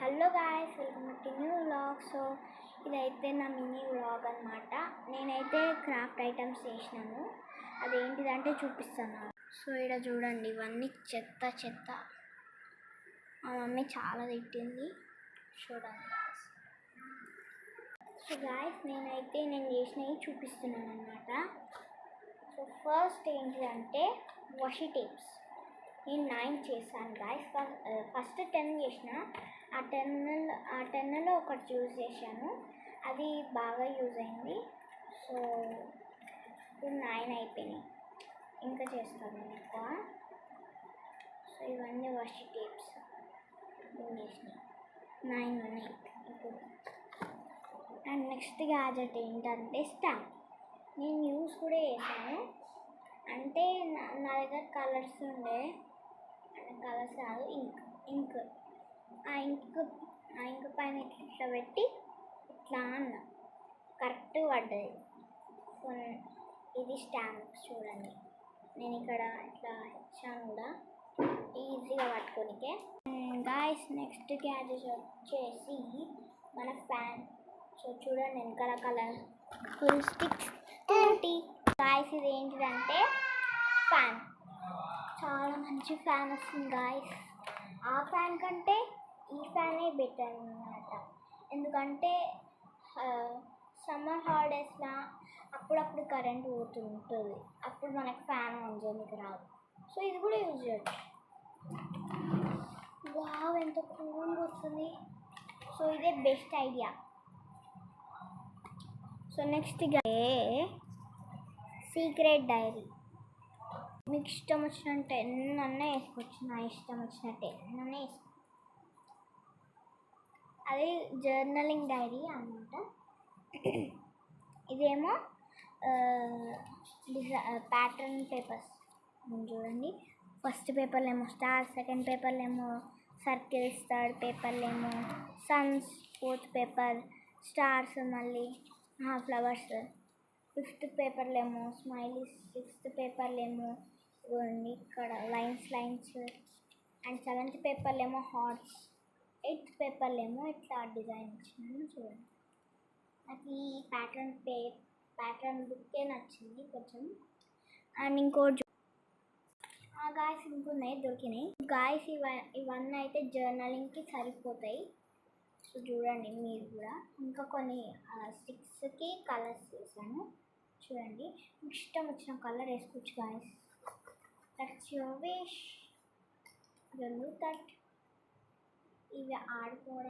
Hello guys, welcome to new vlog. So ఇదైతే నా mini vlog అనమాట. నేనైతే క్రాఫ్ట్ ఐటమ్స్ చేసినాను. అదేంటిదంటే చూపిస్తాను. సో ఇక్కడ చూడండి, ఇవన్నీ చెత్త చెత్త. మా మమ్మీ చాలా తిట్టింది. చూడండి. సో గాయ్స్, నేను చేసినవి చూపిస్తున్నాను అనమాట. సో ఫస్ట్ ఏంటిదంటే వాషి టేప్స్. నేను 9 చేశాను గాయ్స్. ఫస్ట్ 10 చేసిన. ఆ 10లో ఒకటి యూజ్ చేశాను, అది బాగా యూజ్ అయింది. సో ఇప్పుడు 9 అయిపోయినాయి, ఇంకా చేస్తాను నేను ఎక్కువ. సో ఇవన్నీ వాషి టేప్స్ నేను చేసినాయి, 9 ఉన్నాయి ఇప్పుడు. అండ్ నెక్స్ట్ గ్యాజెట్ ఏంటంటే స్టాంప్. నేను యూజ్ కూడా చేశాను. అంటే నా దగ్గర కలర్స్ ఉండే, కలర్స్ కాదు, ఇంక్. ఆ ఇంక్ పైన ఇట్లా పెట్టి ఇట్లా అన్న కరెక్ట్ పడ్డది. సో ఇది స్టాంప్ చూడండి. నేను ఇక్కడ ఇట్లా ఇచ్చాను కూడా, ఈజీగా పట్టుకోనికే. గాయ్స్, నెక్స్ట్ గ్యాజెట్ వచ్చేసి మన ఫ్యాన్. సో చూడండి, వెనకాల కలర్ ఫుల్ స్టిక్స్ తోటి. గాయ్స్, ఇది ఏంటిదంటే ఫ్యాన్. చాలా మంచి ఫ్యాన్ వస్తుంది గాయ్స్. ఆ ఫ్యాన్ కంటే ఈ ఫ్యానే బెటర్ అన్నమాట. ఎందుకంటే సమ్మర్ హాలిడేస్లో అప్పుడప్పుడు కరెంట్ పోతుంటుంది, అప్పుడు మనకు ఫ్యాన్ ఆన్ చేయడానికి రాదు. సో ఇది కూడా యూజ్ చేయొచ్చు. వావ్, ఎంత కూల్గా వస్తుంది. సో ఇదే best idea. So next secret diary. మీకు ఇష్టం వచ్చినట్టు ఎన్నన్నా వేసుకోవచ్చు. నా ఇష్టం వచ్చినట్టు ఎన్నన్నా వేసుకో. అది జర్నలింగ్ డైరీ అన్నమాట. ఇదేమో ప్యాటర్న్ పేపర్స్. చూడండి, ఫస్ట్ పేపర్లో ఏమో స్టార్, సెకండ్ పేపర్లో ఏమో సర్కిల్స్, థర్డ్ పేపర్లో ఏమో సన్స్, ఫోర్త్ పేపర్ స్టార్స్, మళ్ళీ ఫ్లవర్స్, ఫిఫ్త్ పేపర్లో ఏమో స్మైలీస్, సిక్స్త్ పేపర్లో ఏమో ఇక్కడ లైన్స్. అండ్ సెవెంత్ పేపర్లో ఏమో హార్ట్స్, ఎయిత్ పేపర్లో ఏమో ఇట్లా డిజైన్ ఇచ్చినాను. చూడండి, నాకు ఈ ప్యాటర్న్ బుక్కే నచ్చింది కొంచెం. అండ్ ఇంకోటి గాయ్స్, ఇంకున్నాయి, దొరికినాయి గాయ్స్. ఇవన్నీ అయితే జర్నలింగ్కి సరిపోతాయి. సో చూడండి మీరు కూడా. ఇంకా కొన్ని స్టిక్స్కి కలర్స్ వేసాను. చూడండి, మీకు ఇష్టం వచ్చిన కలర్ వేసుకోవచ్చు గాయ్స్. That's your wish. ఇవి ఆడుకోవడం